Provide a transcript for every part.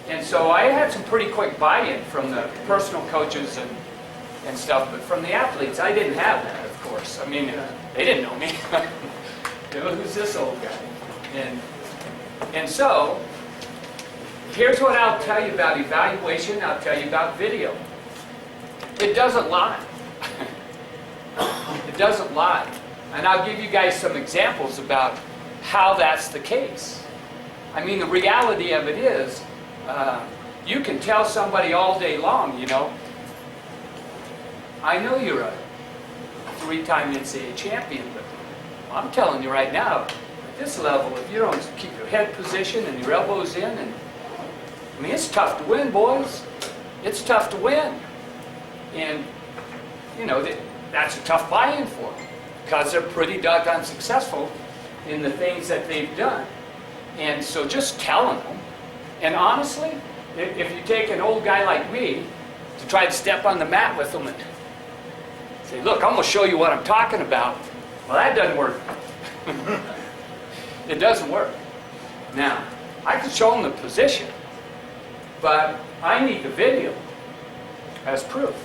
And so I had some pretty quick buy-in from the personal coaches and stuff, but from the athletes, I didn't have that, of course. I mean, they didn't know me. You know, who's this old guy? And so, here's what I'll tell you about evaluation, I'll tell you about video. It doesn't lie. It doesn't lie. And I'll give you guys some examples about how that's the case. I mean, the reality of it is, you can tell somebody all day long, you know, I know you're a three-time NCAA champion, but I'm telling you right now, at this level, if you don't keep your head position and your elbows in, and I mean, it's tough to win, boys. It's tough to win. And, you know, that's a tough buy-in for them because they're pretty doggone successful in the things that they've done. And so just telling them, and honestly, if you take an old guy like me to try to step on the mat with them and say, look, I'm going to show you what I'm talking about, well, that doesn't work. It doesn't work. Now, I can show them the position, but I need the video as proof.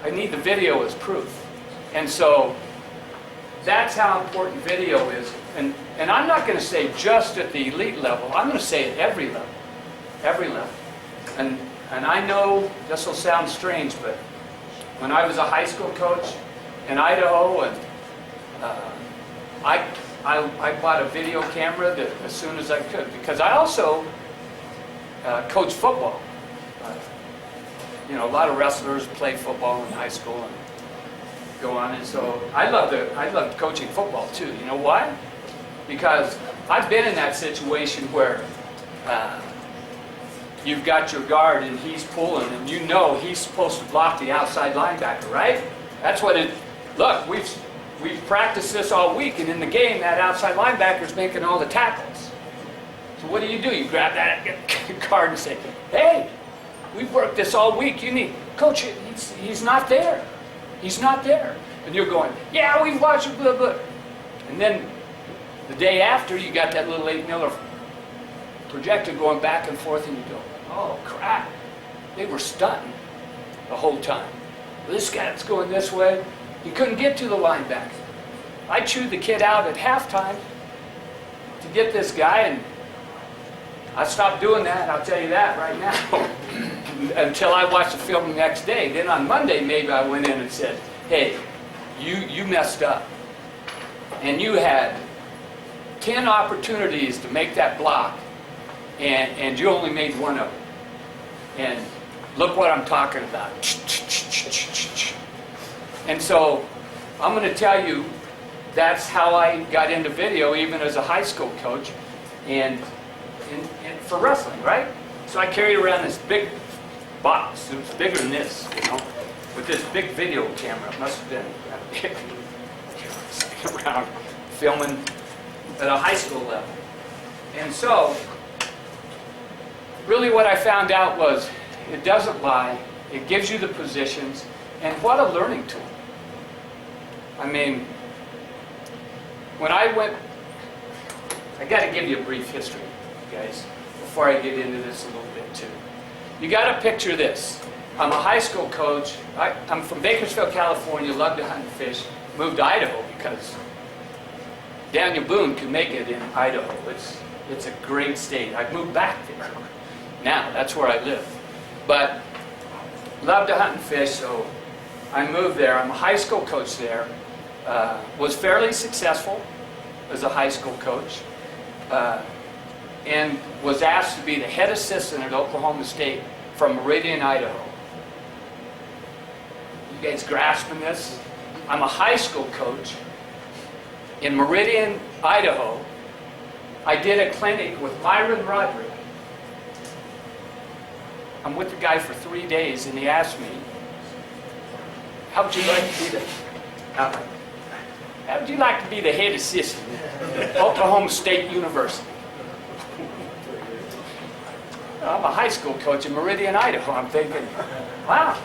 I need the video as proof. And so that's how important video is. And I'm not going to say just at the elite level. I'm going to say at every level. Every level. And I know this will sound strange, but when I was a high school coach in Idaho, and I bought a video camera as soon as I could, because I also coach football. You know, a lot of wrestlers play football in high school and go on, and so I loved coaching football too. You know why? Because I've been in that situation where you've got your guard and he's pulling, and you know he's supposed to block the outside linebacker, right? That's what it. Look, we've practiced this all week, and in the game, that outside linebacker's making all the tackles. So what do? You grab that guard and say, "Hey, we've worked this all week. You need coach. He's not there. He's not there." And you're going, "Yeah, we've watched it, blah blah." And then the day after, you got that little 8mm projector going back and forth, and you go, "Oh crap! They were stunting the whole time. This guy's going this way. He couldn't get to the linebacker. I chewed the kid out at halftime to get this guy, and I stopped doing that. I'll tell you that right now." Until I watched the film the next day. Then on Monday, maybe I went in and said, "Hey, you messed up, and you had 10 opportunities to make that block, and you only made one of them. And look what I'm talking about." And so I'm going to tell you that's how I got into video, even as a high school coach, and for wrestling, right? So I carried around this big box. It was bigger than this, you know, with this big video camera. It must have been that big. Sitting around filming at a high school level. And so, really what I found out was it doesn't lie. It gives you the positions, and what a learning tool. I mean, when I went, I got to give you a brief history, guys, before I get into this a little bit too. You got to picture this. I'm a high school coach. I'm from Bakersfield, California, love to hunt and fish. Moved to Idaho because Daniel Boone could make it in Idaho. It's a great state. I've moved back there. Now, that's where I live. But love to hunt and fish, so I moved there. I'm a high school coach there. Was fairly successful as a high school coach. And was asked to be the head assistant at Oklahoma State from Meridian, Idaho. You guys grasping this? I'm a high school coach in Meridian, Idaho. I did a clinic with Myron Roderick. I'm with the guy for 3 days, and he asked me, how would you like to be the head assistant at Oklahoma State University? I'm a high school coach in Meridian, Idaho. I'm thinking, wow,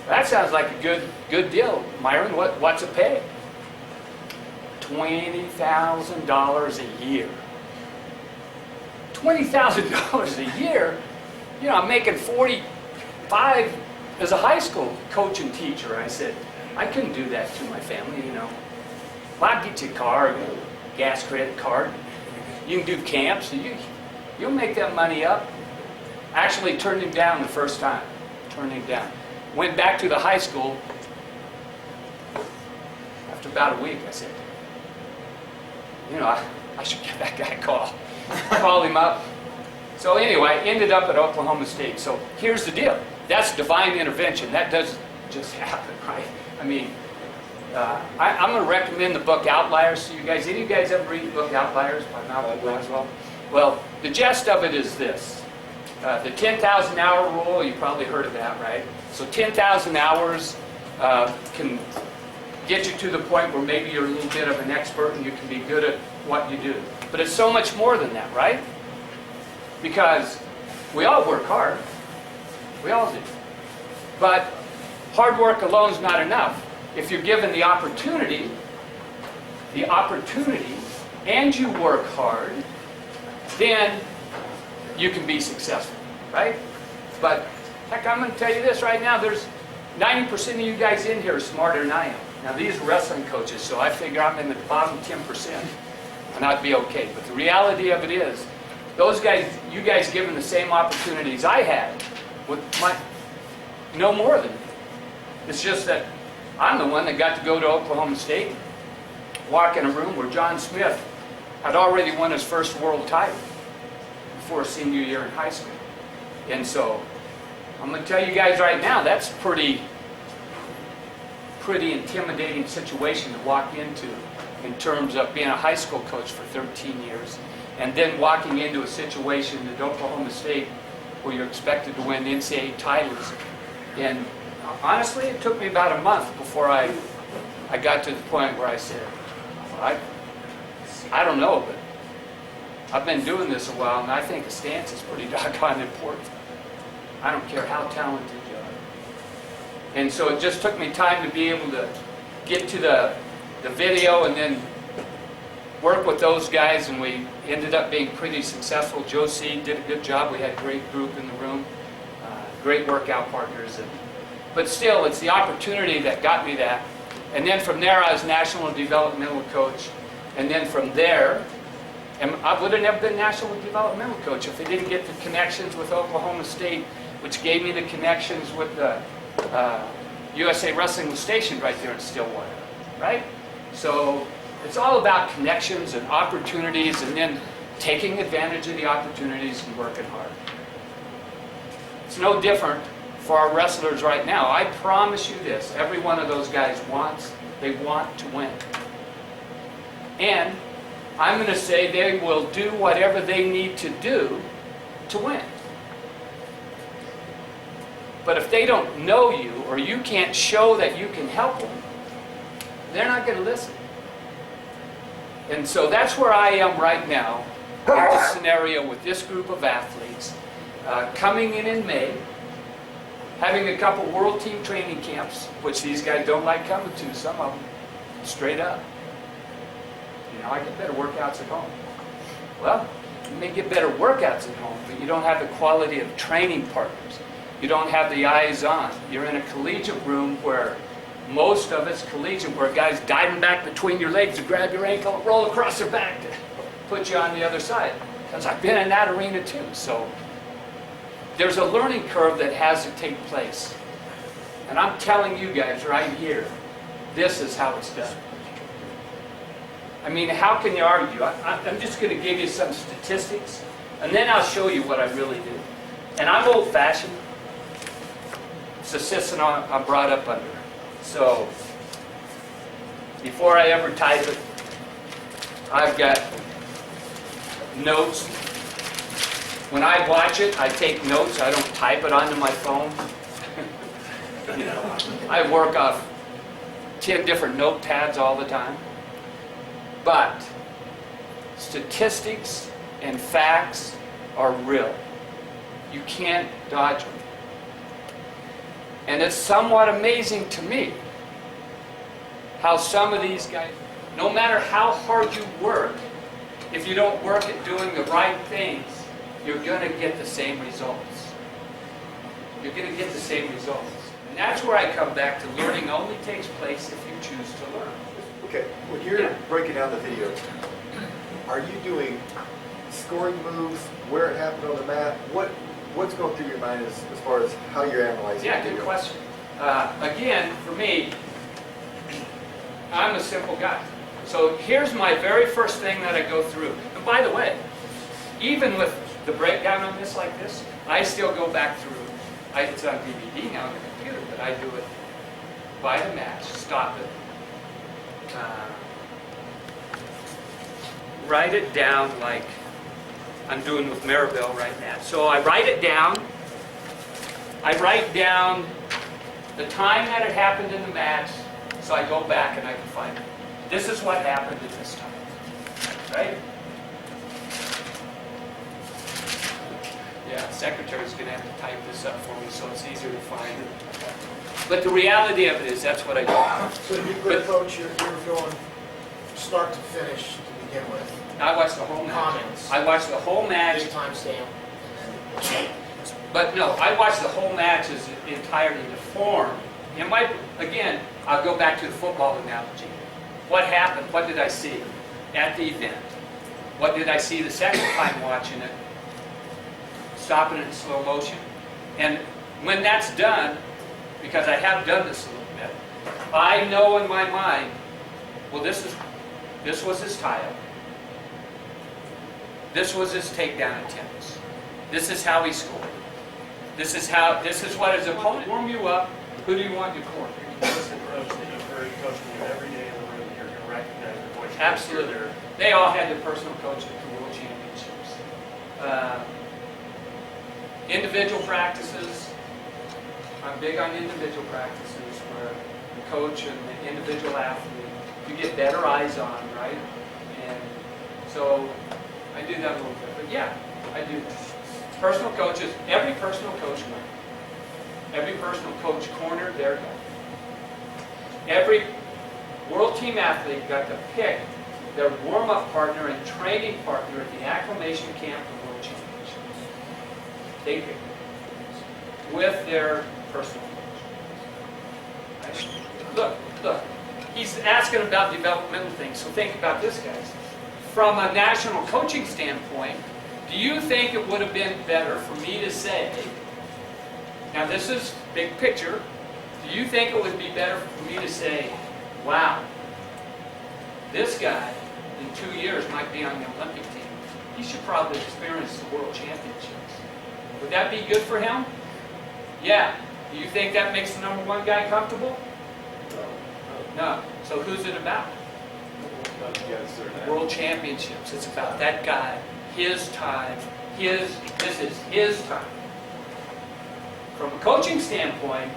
that sounds like a good deal. Myron, what's it pay? $20,000 a year. $20,000 a year. You know, I'm making 45 as a high school coach and teacher. I said, I couldn't do that to my family, you know. Well, I'll get you a car, a gas credit card. You can do camps. You'll make that money up. Actually turned him down the first time. Turned him down. Went back to the high school. After about a week, I said, you know, I should give that guy a call. Called him up. So anyway, ended up at Oklahoma State. So here's the deal. That's divine intervention. That doesn't just happen, right? I mean, I'm going to recommend the book Outliers to you guys. Any of you guys ever read the book Outliers by Malcolm Gladwell? Well, the gist of it is this. The 10,000 hour rule, you probably heard of that, right? So 10,000 hours can get you to the point where maybe you're a little bit of an expert and you can be good at what you do. But it's so much more than that, right? Because we all work hard. We all do. But hard work alone is not enough. If you're given the opportunity, and you work hard, then you can be successful, right? But heck, I'm going to tell you this right now. There's 90% of you guys in here are smarter than I am. Now, these are wrestling coaches, so I figure I'm in the bottom 10%, and I'd be okay. But the reality of it is, those guys, you guys given the same opportunities I had, no more than me. It's just that I'm the one that got to go to Oklahoma State, walk in a room where John Smith had already won his first world title before senior year in high school. And so, I'm going to tell you guys right now, that's pretty intimidating situation to walk into in terms of being a high school coach for 13 years and then walking into a situation at Oklahoma State where you're expected to win NCAA titles. And honestly, it took me about a month before I got to the point where I said, I don't know, but I've been doing this a while, and I think a stance is pretty doggone important. I don't care how talented you are. And so it just took me time to be able to get to the video and then work with those guys, and we ended up being pretty successful. Joe C. did a good job. We had a great group in the room, great workout partners. But still, it's the opportunity that got me that. And then from there, I was national developmental coach. And then from there, and I would have never been national developmental coach if I didn't get the connections with Oklahoma State, which gave me the connections with the USA Wrestling was stationed right there in Stillwater, right? So it's all about connections and opportunities, and then taking advantage of the opportunities and working hard. It's no different for our wrestlers right now. I promise you this, every one of those guys they want to win. And I'm going to say they will do whatever they need to do to win. But if they don't know you, or you can't show that you can help them, they're not going to listen. And so that's where I am right now in this scenario with this group of athletes. Coming in May, having a couple world team training camps, which these guys don't like coming to, some of them, straight up. You know, I get better workouts at home. Well, you may get better workouts at home, but you don't have the quality of training partners. You don't have the eyes on. You're in a collegiate room where most of it's collegiate, where guys diving back between your legs to grab your ankle and roll across their back to put you on the other side. Because I've been in that arena too. So there's a learning curve that has to take place. And I'm telling you guys right here, this is how it's done. I mean, how can you argue? I'm just going to give you some statistics, and then I'll show you what I really do. And I'm old-fashioned. It's the system I'm brought up under. So, before I ever type it, I've got notes. When I watch it, I take notes. I don't type it onto my phone. You know, I work off 10 different notepads all the time. But statistics and facts are real. You can't dodge them. And it's somewhat amazing to me how some of these guys, no matter how hard you work, if you don't work at doing the right things, you're going to get the same results. You're going to get the same results. And that's where I come back to learning only takes place if you choose to learn. Okay, when you're breaking down the video, are you doing scoring moves, where it happened on the mat? What's going through your mind as far as how you're analyzing Yeah, the good video? question. Again, for me, I'm a simple guy. So here's my very first thing that I go through. And by the way, even with the breakdown on this like this, I still go back through. It's on DVD now on the computer, but I do it by the match, stop it. Write it down like I'm doing with Maribel right now. So I write it down. I write down the time that it happened in the match, so I go back and I can find it. This is what happened at this time, right? Yeah, secretary's going to have to type this up for me so it's easier to find it. But the reality of it is that's what I do. So to be clear, Coach, you're going start to finish to begin with. I watched the whole match. Comments. I watched the whole match. Big timestamp, and then But no, I watched the whole match as entirely to form. And again, I'll go back to the football analogy. What happened? What did I see at the event? What did I see the second time watching it? Stopping it in slow motion. And when that's done, because I have done this a little bit, I know in my mind, well, this was his tie-up. This was his takedown attempts. This is how he scored. This is what his opponent warm you up. Who do you want in your corner? What's the approach that you've heard coaching you every day in the room? You're going to recognize your voice. Absolutely. They all had their personal coach at the World Championships. Individual practices. I'm big on individual practices where the coach and the individual athlete, you get better eyes on, right? And so I do that a little bit. But yeah, I do that. Personal coaches, every personal coach won. Every personal coach cornered their guy. Every world team athlete got to pick their warm-up partner and training partner at the acclimation camp for World Championships. They picked it with their personal coach. Right? Look, he's asking about developmental things, so think about this, guys. From a national coaching standpoint, do you think it would have been better for me to say, now this is big picture, do you think it would be better for me to say, wow, this guy in 2 years might be on the Olympic team. He should probably experience the World Championships. Would that be good for him? Yeah. Do you think that makes the #1 guy comfortable? No. So who's it about? World Championships. It's about that guy, his time, this is his time. From a coaching standpoint,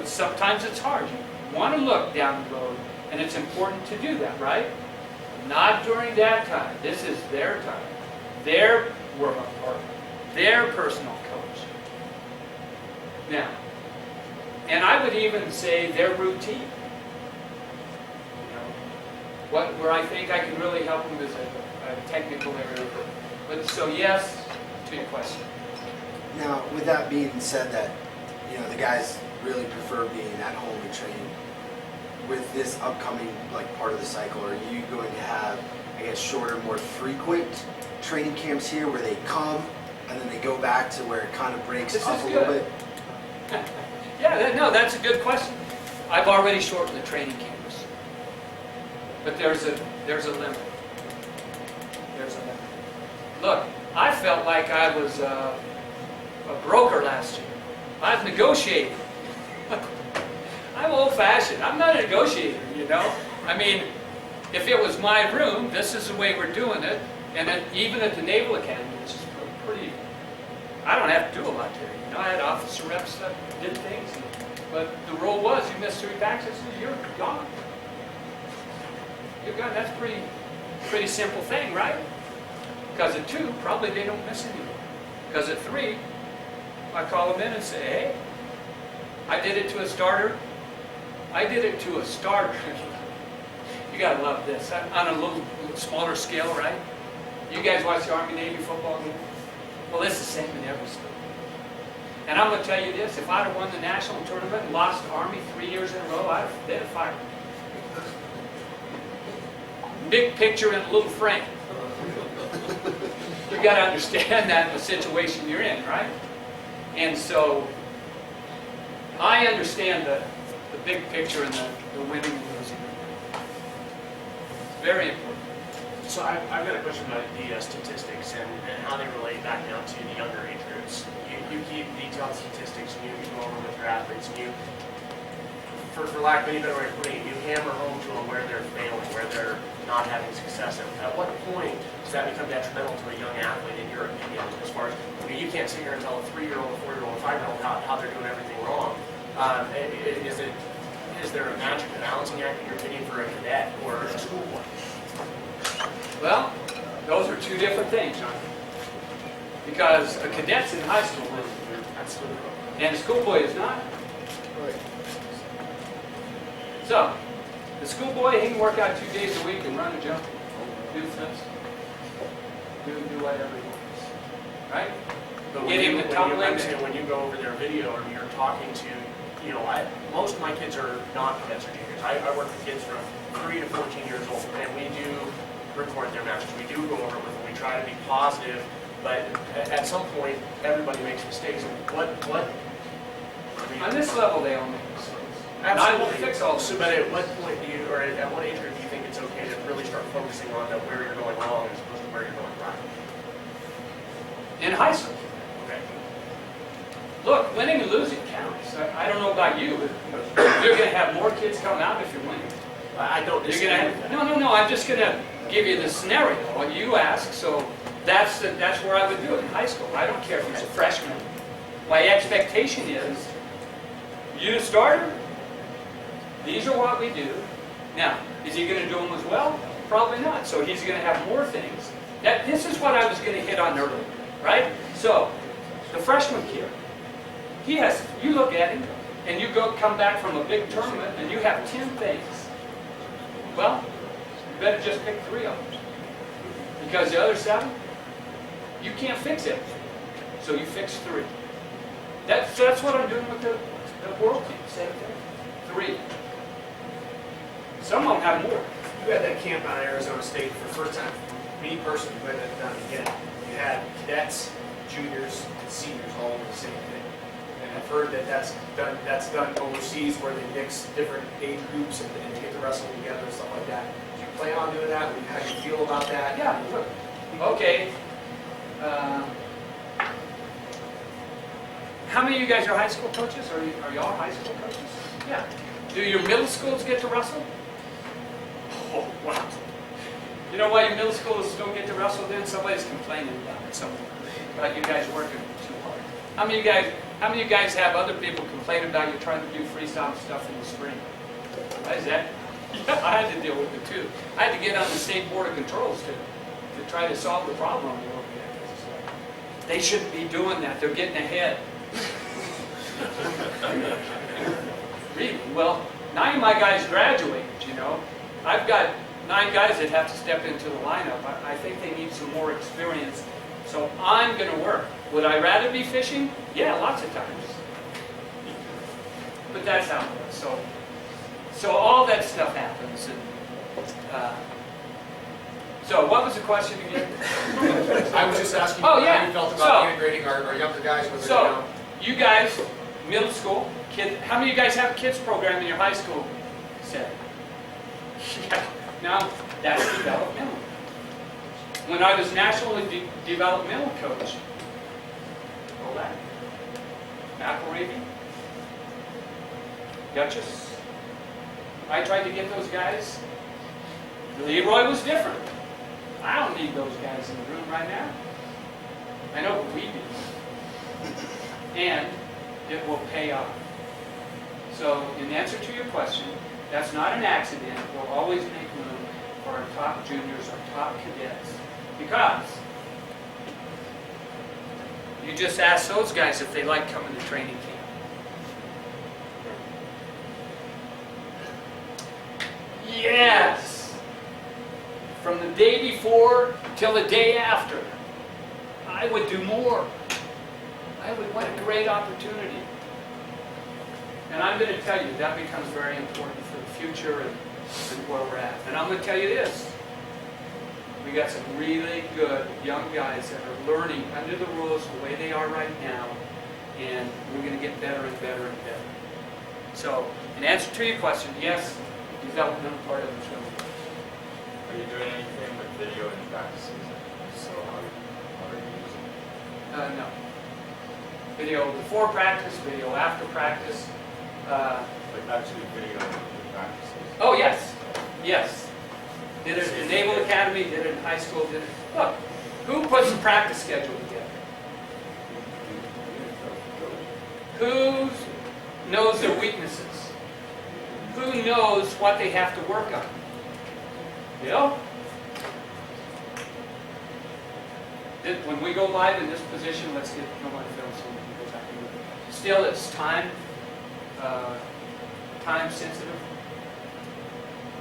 sometimes it's hard. You want to look down the road, and it's important to do that, right? Not during that time. This is their time. Their warm-up partner. Their personal coach. Now, and I would even say their routine. Where I think I can really help them is a technical area. But so yes, to your question. Now, with that being said, that the guys really prefer being at home and training. With this upcoming part of the cycle, are you going to have, I guess, shorter, more frequent training camps here where they come and then they go back to where it kind of breaks up a little bit? Yeah, that's a good question. I've already shortened the training camps. But there's a limit. There's a limit. Look, I felt like I was a broker last year. I was negotiating. I'm old-fashioned. I'm not a negotiator, I mean, if it was my room, this is the way we're doing it. And then even at the Naval Academy, which is pretty, I don't have to do a lot there. I had officer reps that did things. But the rule was, you missed 3 practices, you're gone. You're gone. That's a pretty simple thing, right? Because at 2, probably they don't miss anything. Because at 3, I call them in and say, hey, I did it to a starter. I did it to a starter. You gotta love this. On a little smaller scale, right? You guys watch the Army-Navy football game? Well, it's the same in every school. And I'm going to tell you this, if I'd have won the national tournament and lost to Army 3 years in a row, they'd have fired me. Big picture in a little frame. You got to understand that in the situation you're in, right? And so, I understand the big picture and the winning and losing. It's very important. So I've got a question about the statistics and how they relate back down to the younger age groups. You keep detailed statistics and you go over with your athletes and you, for lack of any better way of putting it, you hammer home to them where they're failing, where they're not having success. At what point does that become detrimental to a young athlete, in your opinion, as far as, I mean, you can't sit here and tell a 3-year-old, a 4-year-old, a 5-year-old how they're doing everything wrong. Is there a magic balancing act, in your opinion, for a cadet or a schoolboy? Well, those are two different things, John. Because a cadet's in high school, Absolutely. and a schoolboy is not. Right. So, the schoolboy, he can work out 2 days a week and run and jump, do flips, do whatever he wants, right? But Get him to tumbling. when you go over their video or you're talking to, you know, most of my kids are not cadets or juniors. I work with kids from 3 to 14 years old, and we do record their matches. We do go over it with them. We try to be positive, but at some point, everybody makes mistakes. And what? I mean, On this level, they all make mistakes. And I absolutely. won't fix all So, this. but at what point do you, or at what age group do you think it's okay to really start focusing on where you're going wrong as opposed to where you're going right? In high school. Okay. Look, winning and losing counts. I don't know about you, but you're going to have more kids come out if you're winning. I don't You're disagree gonna with that. no. I'm just gonna give you the scenario. What you ask, so that's where I would do it in high school. I don't care if he's a freshman. My expectation is, you the starter. These are what we do. Now, is he going to do them as well? Probably not. So he's going to have more things. This is what I was going to hit on earlier, right? So the freshman kid, he has. You look at him, and you come back from a big tournament, and you have 10 things. Well, you better just pick 3 of them. Because the other 7, you can't fix it. So you fix 3. That's what I'm doing with the world team. Same thing. 3. Some of them have more. You had that camp out of Arizona State for the first time. Me personally, who had that done again. You had cadets, juniors, and seniors all in the same thing. And I've heard that that's done overseas where they mix different age groups and get the wrestling together and stuff like that. Do you plan on doing that? How do you feel about that? Yeah, look. Okay. How many of you guys are high school coaches? Are y'all high school coaches? Yeah. Do your middle schools get to wrestle? Oh, wow. You know why your middle schools don't get to wrestle then? Somebody's complaining about it somewhere. About you guys working too hard. How many of you guys have other people complain about you trying to do freestyle stuff in the spring? Why is that? Yeah, I had to deal with it too. I had to get on the state board of controls to try to solve the problem over there. They shouldn't be doing that. They're getting ahead. Really? Well, 9 of my guys graduated, you know. I've got 9 guys that have to step into the lineup. I think they need some more experience. So I'm going to work. Would I rather be fishing? Yeah, lots of times. But that's how it was. So all that stuff happens. And, so what was the question again? I was just asking Oh, yeah. how you felt about integrating our younger guys with So, you guys, middle school, how many of you guys have a kids program in your high school setting? Yeah. Now, that's developmental. When I was nationally developmental coach, all that. McElravy, Duchess, I tried to get those guys. Leroy was different. I don't need those guys in the room right now. I know what we do. And it will pay off. So, in answer to your question, that's not an accident. We'll always make room for our top juniors, our top cadets. Because you just ask those guys if they like coming to training camp. Yes! from the day before till the day after, I would do more. What a great opportunity. And I'm going to tell you, that becomes very important for the future and where we're at. And I'm going to tell you this. We got some really good young guys that are learning under the rules the way they are right now, and we're going to get better and better and better. So, in answer to your question, yes, developmental part of the show. Are you doing anything with video in practices? So how are you using it? No. Video before practice, video after practice. Like actually video in practices? Oh, yes. Yes. Did it in Naval Academy, did it in high school, did it. Look, who puts the practice schedule together? Who knows their weaknesses? Who knows what they have to work on? You know? When we go live in this position, let's get no one film so we can go back and look. Still, it's time sensitive.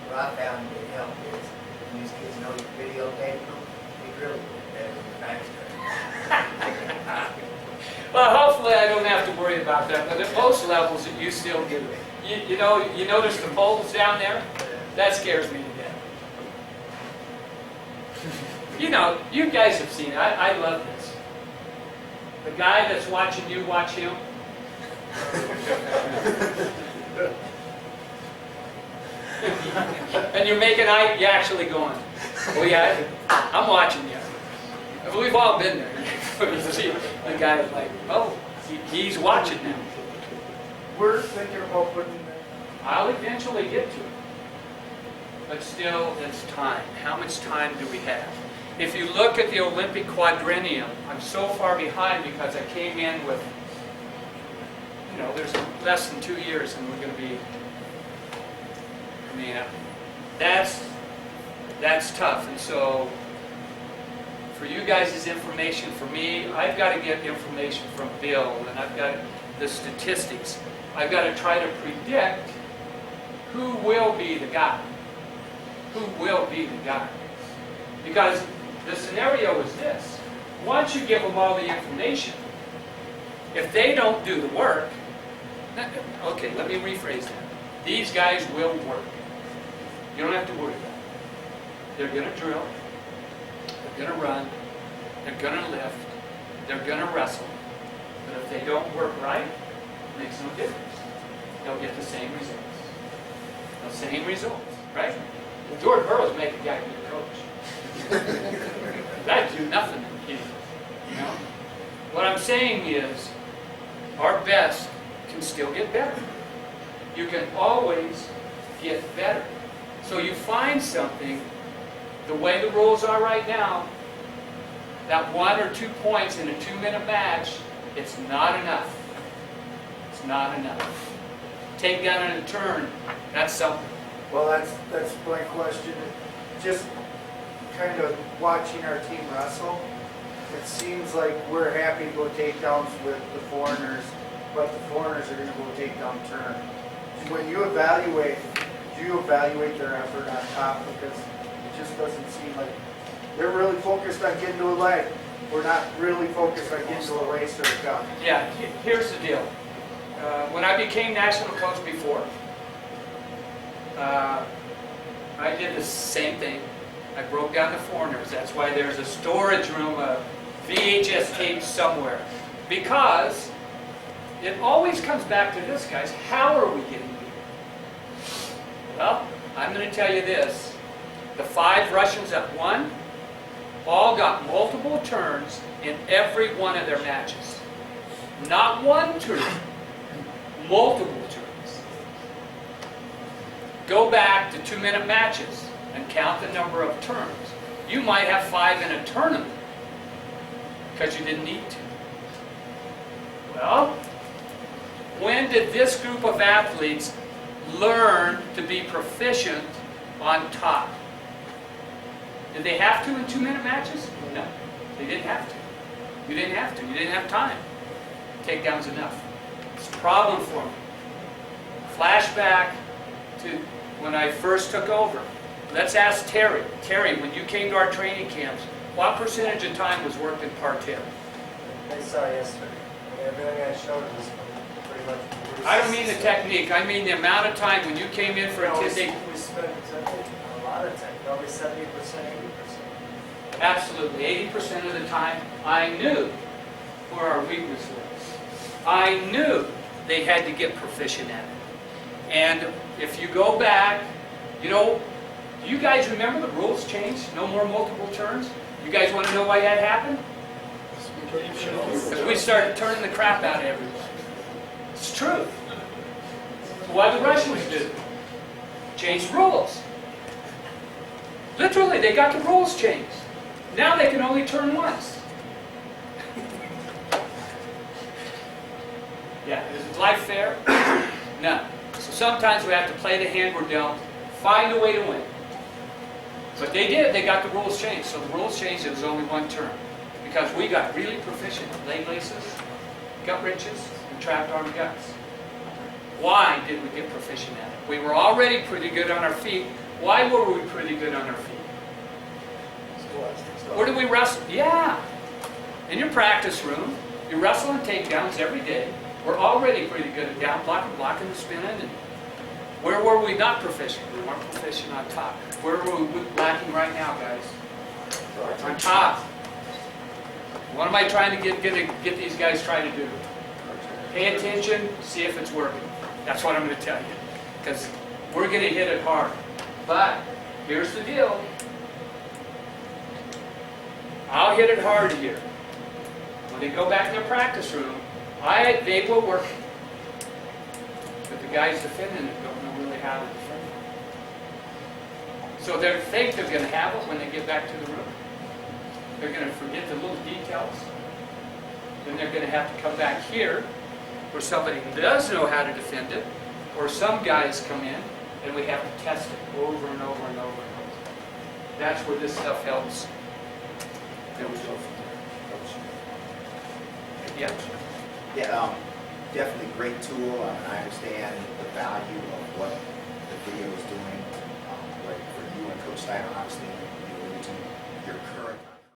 What I found it helped is when these kids know you videotape them, they really get better than the faster. Well, hopefully I don't have to worry about that, but at most levels you still get it. You know, you notice the poles down there? That scares me to death. You know, you guys have seen it. I love this. The guy that's watching you watch him. And you're making eye, you're actually going, oh yeah, I'm watching you. We've all been there. You see the guy like, oh, he's watching now. We're thinking about putting I'll eventually get to it. But still, it's time. How much time do we have? If you look at the Olympic quadrennium, I'm so far behind because I came in with, you know, there's less than 2 years and we're going to be, I mean, that's tough. And so, for you guys' information, for me, I've got to get information from Bill, and I've got the statistics. I've got to try to predict who will be the guy. Who will be the guy. Because the scenario is this. Once you give them all the information, if they don't do the work, okay, let me rephrase that. These guys will work. You don't have to worry about it. They're going to drill. They're going to run. They're going to lift. They're going to wrestle. But if they don't work right, it makes no difference. They'll get the same results. The same results, right? George Burroughs make a guy be a coach. That'd do nothing in him, you know? What I'm saying is, our best can still get better. You can always get better. So you find something, the way the rules are right now, that 1 or 2 points in a 2-minute match, it's not enough. It's not enough. Take down in a turn, that's something. Well, that's my question. Just kind of watching our team wrestle, it seems like we're happy to go takedowns with the foreigners, but the foreigners are going to go takedown turn. When you evaluate, do you evaluate their effort on top? Because it just doesn't seem like they're really focused on getting to a leg. We're not really focused on getting to a race or a gun. Yeah, here's the deal. When I became national coach before, I did the same thing. I broke down the foreigners. That's why there's a storage room of VHS tapes somewhere. Because it always comes back to this, guys. How are we getting here? Well, I'm going to tell you this. The 5 Russians that won all got multiple turns in every one of their matches. Not one turn, multiple turns. Go back to 2-minute matches and count the number of turns. You might have 5 in a tournament because you didn't need to. Well, when did this group of athletes learn to be proficient on top? Did they have to in 2-minute matches? No, they didn't have to. You didn't have to. You didn't have time. Takedown's enough. It's a problem for me. Flashback to when I first took over. Let's ask Terry. Terry, when you came to our training camps, what percentage of time was worked in part 10? They saw yesterday. Everything I showed was pretty much. I don't mean the technique, I mean the amount of time when you came in for a We kid, they, spent a lot of time, probably 70%, 80%. absolutely, 80% of the time, I knew where our weakness was. I knew they had to get proficient at it. And if you go back, you know, do you guys remember the rules changed? No more multiple turns? You guys want to know why that happened? Because we started turning the crap out of everybody. It's true. So why the Russians did it? Changed rules. Literally, they got the rules changed. Now they can only turn once. Yeah, is life fair? No. So sometimes we have to play the hand we're dealt, find a way to win. But they did, they got the rules changed. So the rules changed, it was only one turn. Because we got really proficient at leg laces, gut wrenches, and trapped arm guts. Why did we get proficient at it? We were already pretty good on our feet. Why were we pretty good on our feet? Where did we wrestle? Yeah. In your practice room, you wrestle and takedowns every day. We're already pretty good at down blocking, blocking the spinning. And where were we not proficient? We weren't proficient on top. Where were we lacking right now, guys? On top. What am I trying to get these guys trying to do? Pay attention, see if it's working. That's what I'm going to tell you. Because we're going to hit it hard. But here's the deal. I'll hit it hard here. When they go back in their practice room, they will work. But the guys defending it don't know really how to defend it. So they think they're going to have it when they get back to the room. They're going to forget the little details. Then they're going to have to come back here where somebody does know how to defend it, or some guys come in and we have to test it over and over and over and over. That's where this stuff helps. Then we go from there. Yeah. Yeah, definitely great tool. I understand the value of what the video is doing. Like for you and Coach Steiner, obviously